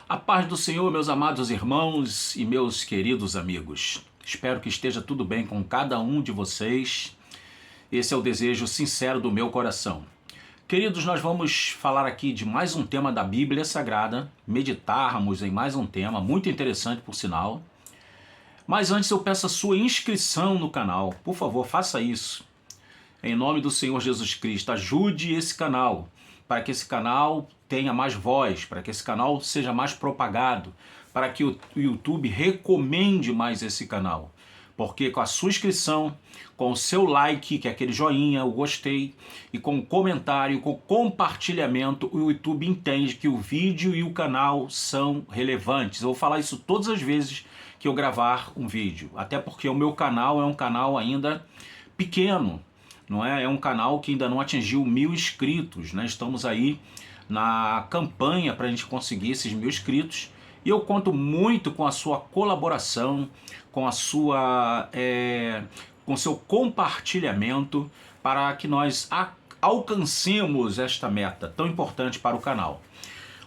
A paz do Senhor, meus amados irmãos e meus queridos amigos. Espero que esteja tudo bem com cada um de vocês. Esse é o desejo sincero do meu coração. Queridos, nós vamos falar aqui de mais um tema da Bíblia Sagrada, meditarmos em mais um tema, muito interessante por sinal. Mas antes eu peço a sua inscrição no canal. Por favor, faça isso. Em nome do Senhor Jesus Cristo, ajude esse canal, para que esse canal tenha mais voz, para que esse canal seja mais propagado, para que o YouTube recomende mais esse canal. Porque com a sua inscrição, com o seu like, que é aquele joinha, o gostei, e com o comentário, com o compartilhamento, o YouTube entende que o vídeo e o canal são relevantes. Eu vou falar isso todas as vezes que eu gravar um vídeo, até porque o meu canal é um canal ainda pequeno, não é? É um canal que ainda não atingiu 1000 inscritos, né? Estamos aí na campanha para a gente conseguir esses 1000 inscritos e eu conto muito com a sua colaboração, com a sua, com seu compartilhamento para que nós alcancemos esta meta tão importante para o canal,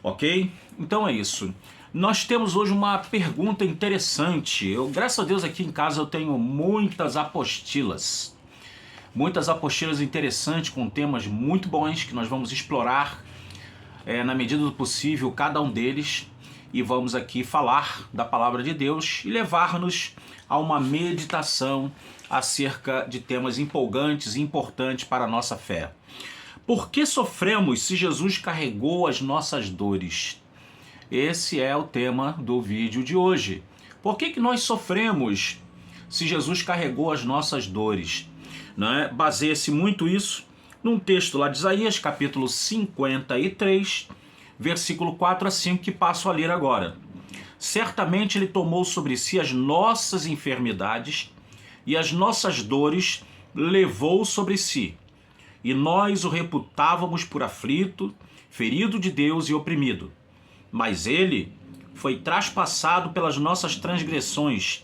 ok? Então é isso. Nós temos hoje uma pergunta interessante. Graças a Deus aqui em casa eu tenho muitas apostilas interessantes com temas muito bons que nós vamos explorar na medida do possível cada um deles e vamos aqui falar da palavra de Deus e levar-nos a uma meditação acerca de temas empolgantes e importantes para a nossa fé. Por que sofremos se Jesus carregou as nossas dores? Esse é o tema do vídeo de hoje. Por que nós sofremos se Jesus carregou as nossas dores? Baseia-se muito isso num texto lá de Isaías, capítulo 53, versículo 4 a 5, que passo a ler agora. Certamente ele tomou sobre si as nossas enfermidades e as nossas dores levou sobre si. E nós o reputávamos por aflito, ferido de Deus e oprimido. Mas ele foi traspassado pelas nossas transgressões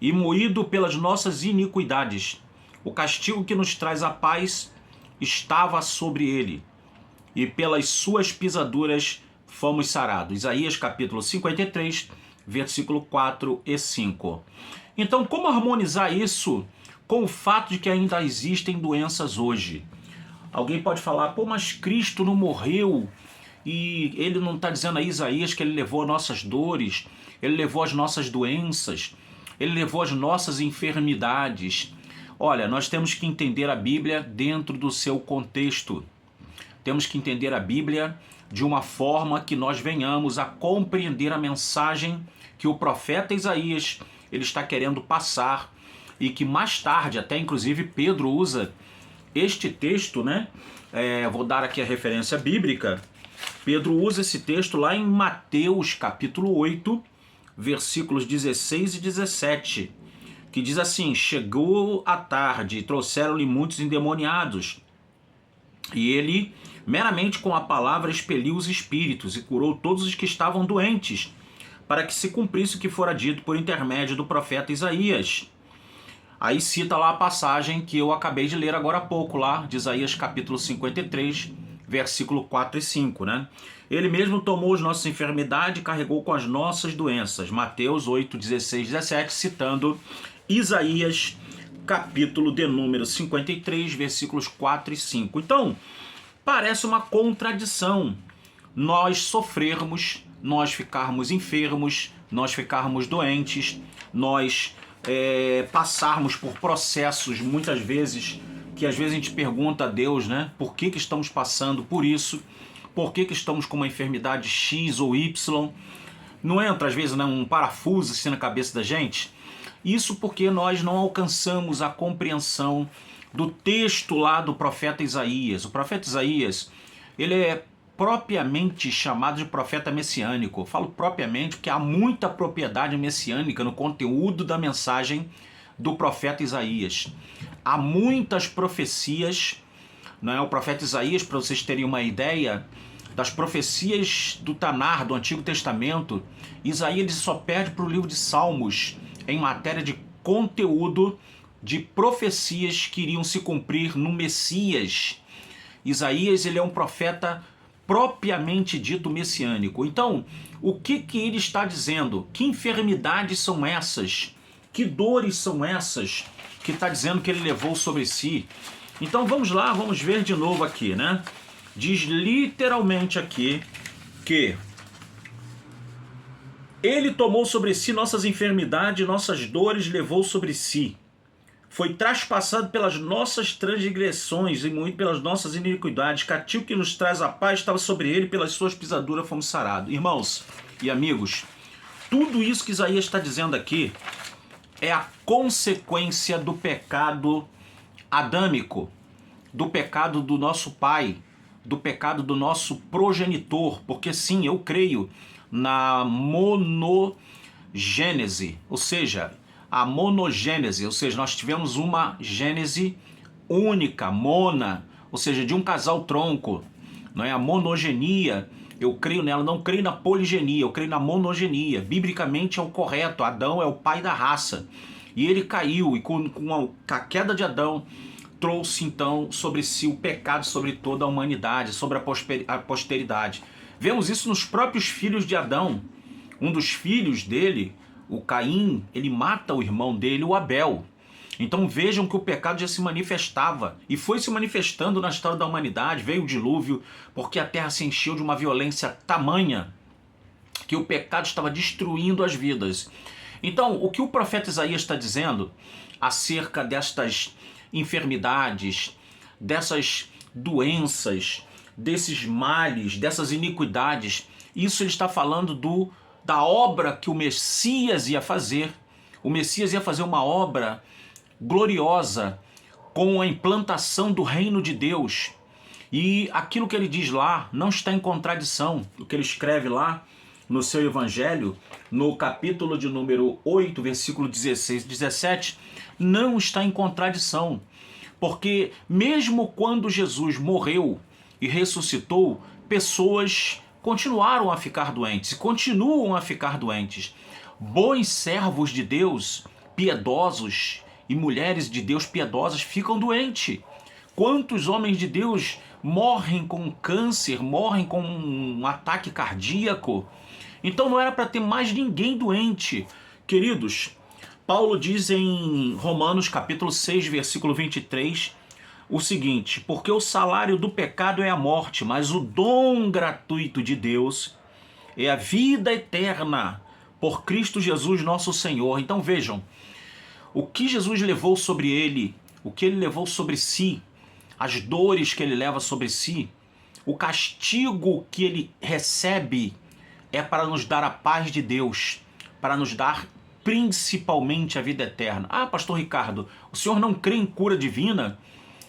e moído pelas nossas iniquidades. O castigo que nos traz a paz estava sobre ele, e pelas suas pisaduras fomos sarados. Isaías capítulo 53, versículo 4 e 5. Então, como harmonizar isso com o fato de que ainda existem doenças hoje? Alguém pode falar, mas Cristo não morreu, e ele não está dizendo a Isaías que ele levou as nossas dores, ele levou as nossas doenças, ele levou as nossas enfermidades. Olha, nós temos que entender a Bíblia dentro do seu contexto. Temos que entender a Bíblia de uma forma que nós venhamos a compreender a mensagem que o profeta Isaías ele está querendo passar e que mais tarde, até inclusive Pedro usa este texto, vou dar aqui a referência bíblica. Pedro usa esse texto lá em Mateus capítulo 8, versículos 16 e 17. Que diz assim: chegou a tarde, trouxeram-lhe muitos endemoniados, e ele, meramente com a palavra, expeliu os espíritos e curou todos os que estavam doentes, para que se cumprisse o que fora dito por intermédio do profeta Isaías. Aí cita lá a passagem que eu acabei de ler agora há pouco, lá de Isaías capítulo 53, versículo 4 e 5, Ele mesmo tomou as nossas enfermidades e carregou com as nossas doenças. Mateus 8, 16, 17, citando Isaías, capítulo de número 53, versículos 4 e 5. Então, parece uma contradição nós sofrermos, nós ficarmos enfermos, nós ficarmos doentes, nós passarmos por processos, muitas vezes, que às vezes a gente pergunta a Deus, por que estamos passando por isso, por que estamos com uma enfermidade X ou Y. Não entra, às vezes, um parafuso assim na cabeça da gente? Isso porque nós não alcançamos a compreensão do texto lá do profeta Isaías. O profeta Isaías, ele é propriamente chamado de profeta messiânico. Eu falo propriamente porque há muita propriedade messiânica no conteúdo da mensagem do profeta Isaías. Há muitas profecias, o profeta Isaías, para vocês terem uma ideia, das profecias do Tanar, do Antigo Testamento, Isaías ele só perde para o livro de Salmos em matéria de conteúdo de profecias que iriam se cumprir no Messias. Isaías ele é um profeta propriamente dito messiânico. Então, o que ele está dizendo? Que enfermidades são essas? Que dores são essas que está dizendo que ele levou sobre si? Então vamos lá, vamos ver de novo aqui, né? Diz literalmente aqui que ele tomou sobre si nossas enfermidades, nossas dores levou sobre si. Foi traspassado pelas nossas transgressões e moído pelas nossas iniquidades. Castigo que nos traz a paz estava sobre ele, pelas suas pisaduras fomos sarados. Irmãos e amigos, tudo isso que Isaías está dizendo aqui é a consequência do pecado adâmico, do pecado do nosso pai, do pecado do nosso progenitor, porque sim, eu creio na monogênese, ou seja, a monogênese, ou seja, nós tivemos uma gênese única, mona, ou seja, de um casal tronco, não é? A monogenia, eu creio nela, não creio na poligenia, eu creio na monogenia. Biblicamente é o correto, Adão é o pai da raça, e ele caiu, e com a queda de Adão, trouxe então sobre si o pecado sobre toda a humanidade, sobre a posteridade. Vemos isso nos próprios filhos de Adão. Um dos filhos dele, o Caim, ele mata o irmão dele, o Abel. Então vejam que o pecado já se manifestava e foi se manifestando na história da humanidade. Veio o dilúvio porque a terra se encheu de uma violência tamanha que o pecado estava destruindo as vidas. Então o que o profeta Isaías está dizendo acerca destas enfermidades, dessas doenças, desses males, dessas iniquidades, isso ele está falando da obra que o Messias ia fazer. O Messias ia fazer uma obra gloriosa com a implantação do reino de Deus. E aquilo que ele diz lá não está em contradição. O que ele escreve lá no seu evangelho, no capítulo de número 8, versículo 16 e 17, não está em contradição. Porque mesmo quando Jesus morreu e ressuscitou, pessoas continuaram a ficar doentes e continuam a ficar doentes. Bons servos de Deus, piedosos, e mulheres de Deus piedosas ficam doentes. Quantos homens de Deus morrem com câncer, morrem com um ataque cardíaco? Então não era para ter mais ninguém doente. Queridos, Paulo diz em Romanos capítulo 6, versículo 23, o seguinte: porque o salário do pecado é a morte, mas o dom gratuito de Deus é a vida eterna por Cristo Jesus nosso Senhor. Então vejam, o que Jesus levou sobre ele, o que ele levou sobre si, as dores que ele leva sobre si, o castigo que ele recebe é para nos dar a paz de Deus, para nos dar principalmente a vida eterna. Ah, pastor Ricardo, o senhor não crê em cura divina?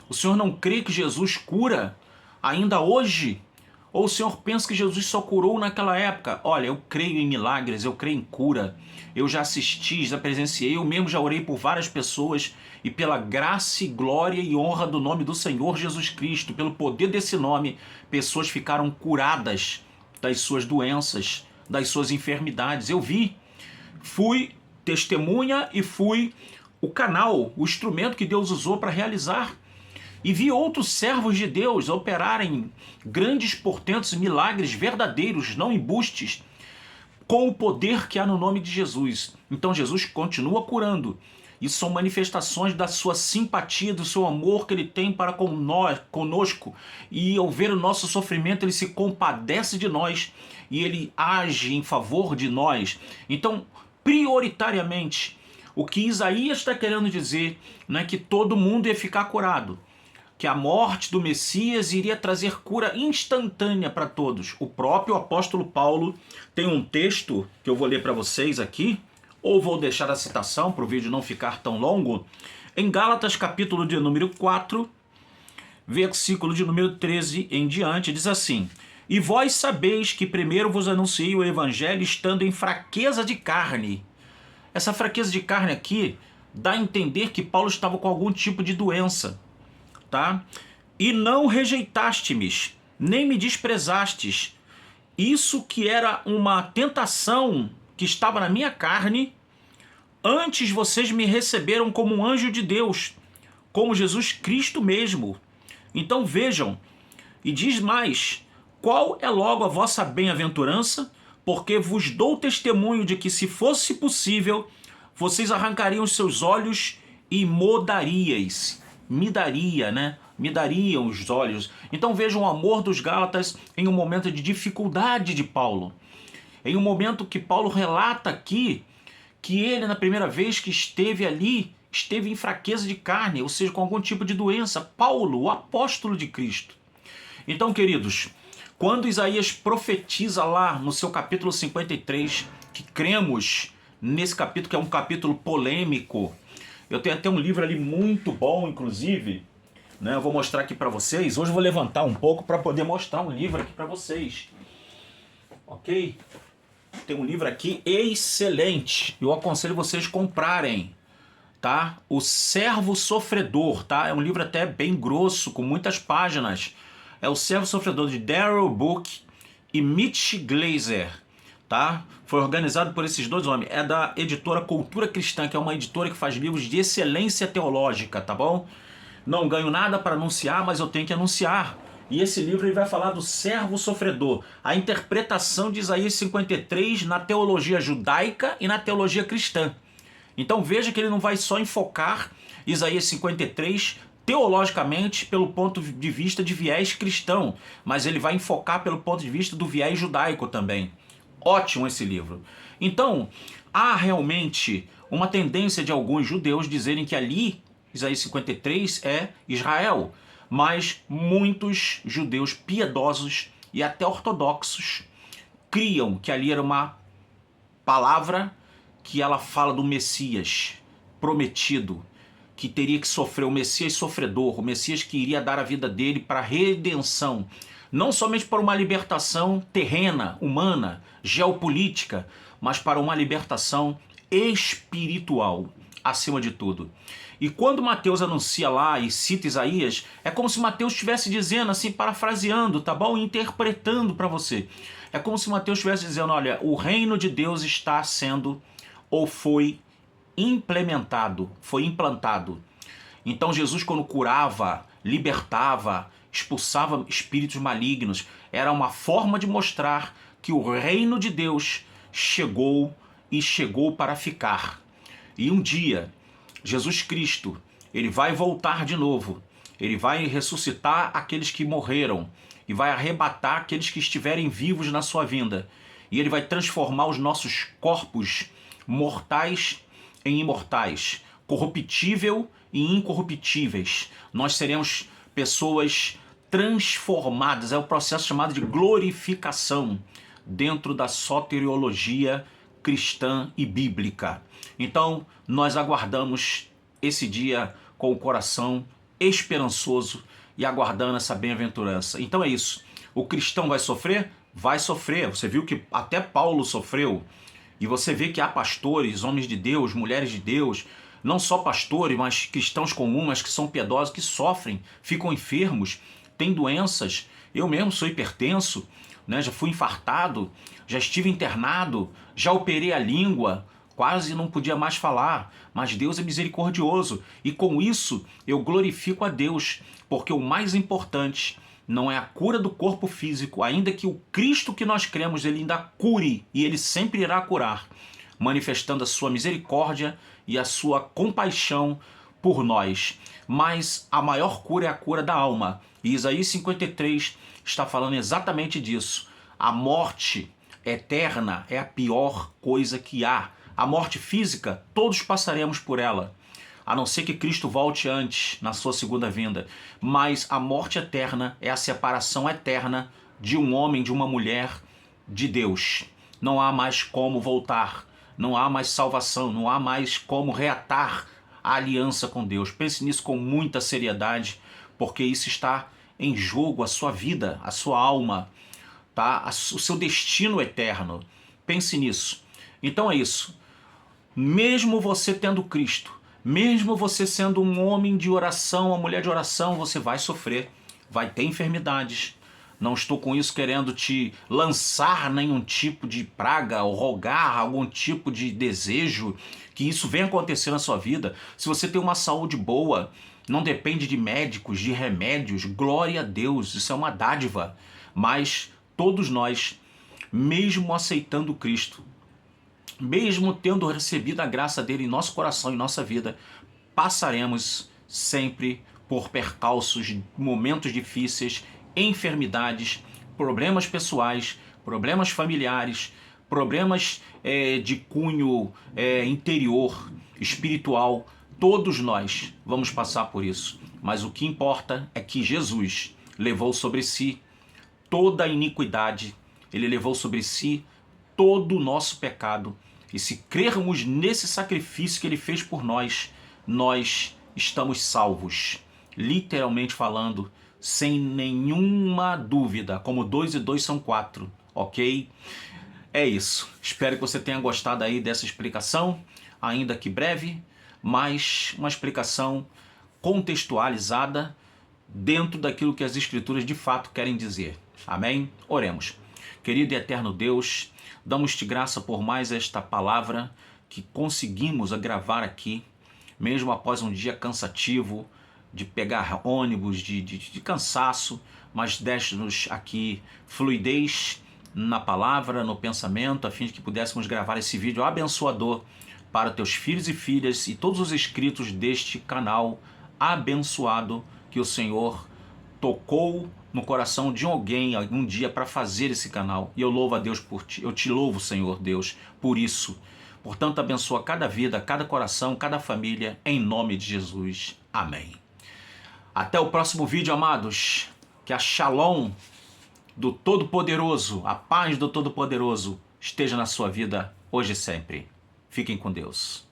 O senhor não crê que Jesus cura ainda hoje? Ou o senhor pensa que Jesus só curou naquela época? Olha, eu creio em milagres, eu creio em cura. Eu já assisti, já presenciei, eu mesmo já orei por várias pessoas e pela graça e glória e honra do nome do Senhor Jesus Cristo, pelo poder desse nome, pessoas ficaram curadas das suas doenças, das suas enfermidades. Eu vi, fui testemunha e fui o canal, o instrumento que Deus usou para realizar. E vi outros servos de Deus operarem grandes portentos e milagres verdadeiros, não embustes, com o poder que há no nome de Jesus. Então Jesus continua curando. Isso são manifestações da sua simpatia, do seu amor que ele tem para com nós, conosco. E ao ver o nosso sofrimento, ele se compadece de nós e ele age em favor de nós. Então, prioritariamente, o que Isaías está querendo dizer não é que todo mundo ia ficar curado, que a morte do Messias iria trazer cura instantânea para todos. O próprio apóstolo Paulo tem um texto que eu vou ler para vocês aqui, ou vou deixar a citação para o vídeo não ficar tão longo, em Gálatas capítulo de número 4, versículo de número 13 em diante, diz assim: e vós sabeis que primeiro vos anunciei o evangelho estando em fraqueza de carne. Essa fraqueza de carne aqui dá a entender que Paulo estava com algum tipo de doença. Tá? E não rejeitaste-me, nem me desprezastes. Isso que era uma tentação que estava na minha carne, antes vocês me receberam como um anjo de Deus, como Jesus Cristo mesmo. Então vejam, e diz mais, qual é logo a vossa bem-aventurança? Porque vos dou testemunho de que, se fosse possível, vocês arrancariam os seus olhos e modaríeis. Me daria, né? Me dariam os olhos. Então vejam o amor dos Gálatas em um momento de dificuldade de Paulo. Em um momento que Paulo relata aqui que ele, na primeira vez que esteve ali, esteve em fraqueza de carne, ou seja, com algum tipo de doença. Paulo, o apóstolo de Cristo. Então, queridos, quando Isaías profetiza lá no seu capítulo 53, que cremos nesse capítulo, que é um capítulo polêmico, eu tenho até um livro ali muito bom, inclusive, né? Eu vou mostrar aqui para vocês. Hoje eu vou levantar um pouco para poder mostrar um livro aqui para vocês. Ok? Tem um livro aqui excelente. Eu aconselho vocês comprarem, tá? O Servo Sofredor, tá? É um livro até bem grosso, com muitas páginas. É o Servo Sofredor de Darrell Book e Mitch Glaser, tá? Foi organizado por esses dois homens. É da editora Cultura Cristã, que é uma editora que faz livros de excelência teológica, tá bom? Não ganho nada para anunciar, mas eu tenho que anunciar. E esse livro ele vai falar do servo sofredor, a interpretação de Isaías 53 na teologia judaica e na teologia cristã. Então veja que ele não vai só enfocar Isaías 53 teologicamente pelo ponto de vista de viés cristão, mas ele vai enfocar pelo ponto de vista do viés judaico também. Ótimo esse livro. Então, há realmente uma tendência de alguns judeus dizerem que ali Isaías 53 é Israel, mas muitos judeus piedosos e até ortodoxos criam que ali era uma palavra que ela fala do Messias prometido, que teria que sofrer, o Messias sofredor, o Messias que iria dar a vida dele para a redenção, não somente para uma libertação terrena, humana, geopolítica, mas para uma libertação espiritual, acima de tudo. E quando Mateus anuncia lá e cita Isaías, é como se Mateus estivesse dizendo assim, parafraseando, tá bom? Interpretando para você. É como se Mateus estivesse dizendo, olha, o reino de Deus está sendo ou foi implementado, foi implantado. Então Jesus, quando curava, libertava, expulsava espíritos malignos, era uma forma de mostrar que o reino de Deus chegou e chegou para ficar. E um dia, Jesus Cristo, ele vai voltar de novo, ele vai ressuscitar aqueles que morreram e vai arrebatar aqueles que estiverem vivos na sua vinda. E ele vai transformar os nossos corpos mortais em imortais, corruptível e incorruptíveis. Nós seremos pessoas transformadas, é o processo chamado de glorificação dentro da soteriologia cristã e bíblica. Então, nós aguardamos esse dia com o coração esperançoso e aguardando essa bem-aventurança. Então é isso. O cristão vai sofrer? Vai sofrer. Você viu que até Paulo sofreu. E você vê que há pastores, homens de Deus, mulheres de Deus, não só pastores, mas cristãos comuns, mas que são piedosos, que sofrem, ficam enfermos, têm doenças. Eu mesmo sou hipertenso, né? Já fui infartado, já estive internado, já operei a língua, quase não podia mais falar, mas Deus é misericordioso e com isso eu glorifico a Deus, porque o mais importante não é a cura do corpo físico, ainda que o Cristo que nós cremos ele ainda cure e ele sempre irá curar, manifestando a sua misericórdia e a sua compaixão por nós. Mas a maior cura é a cura da alma. E Isaías 53 está falando exatamente disso. A morte eterna é a pior coisa que há. A morte física, todos passaremos por ela, a não ser que Cristo volte antes, na sua segunda vinda. Mas a morte eterna é a separação eterna de um homem, de uma mulher, de Deus. Não há mais como voltar, não há mais salvação, não há mais como reatar a aliança com Deus. Pense nisso com muita seriedade, porque isso está em jogo, a sua vida, a sua alma, tá? O seu destino eterno. Pense nisso. Então é isso. Mesmo você tendo Cristo, mesmo você sendo um homem de oração, uma mulher de oração, você vai sofrer, vai ter enfermidades. Não estou com isso querendo te lançar nenhum tipo de praga ou rogar algum tipo de desejo que isso venha acontecer na sua vida. Se você tem uma saúde boa, não depende de médicos, de remédios. Glória a Deus, isso é uma dádiva. Mas todos nós, mesmo aceitando Cristo, mesmo tendo recebido a graça dele em nosso coração, em nossa vida, passaremos sempre por percalços, momentos difíceis, enfermidades, problemas pessoais, problemas familiares, problemas de cunho interior, espiritual. Todos nós vamos passar por isso. Mas o que importa é que Jesus levou sobre si toda a iniquidade, ele levou sobre si todo o nosso pecado. E se crermos nesse sacrifício que ele fez por nós, nós estamos salvos. Literalmente falando, sem nenhuma dúvida, como 2 e 2 são 4, ok? É isso. Espero que você tenha gostado aí dessa explicação, ainda que breve, mas uma explicação contextualizada dentro daquilo que as Escrituras de fato querem dizer. Amém? Oremos. Querido e eterno Deus, damos-te graça por mais esta palavra que conseguimos gravar aqui, mesmo após um dia cansativo, de pegar ônibus, de cansaço, mas deste-nos aqui fluidez na palavra, no pensamento, a fim de que pudéssemos gravar esse vídeo abençoador para teus filhos e filhas e todos os inscritos deste canal abençoado que o Senhor tocou no coração de alguém algum dia para fazer esse canal. E eu louvo a Deus por ti. Eu te louvo, Senhor Deus, por isso. Portanto, abençoa cada vida, cada coração, cada família, em nome de Jesus. Amém. Até o próximo vídeo, amados. Que a Shalom do Todo-Poderoso, a paz do Todo-Poderoso esteja na sua vida hoje e sempre. Fiquem com Deus.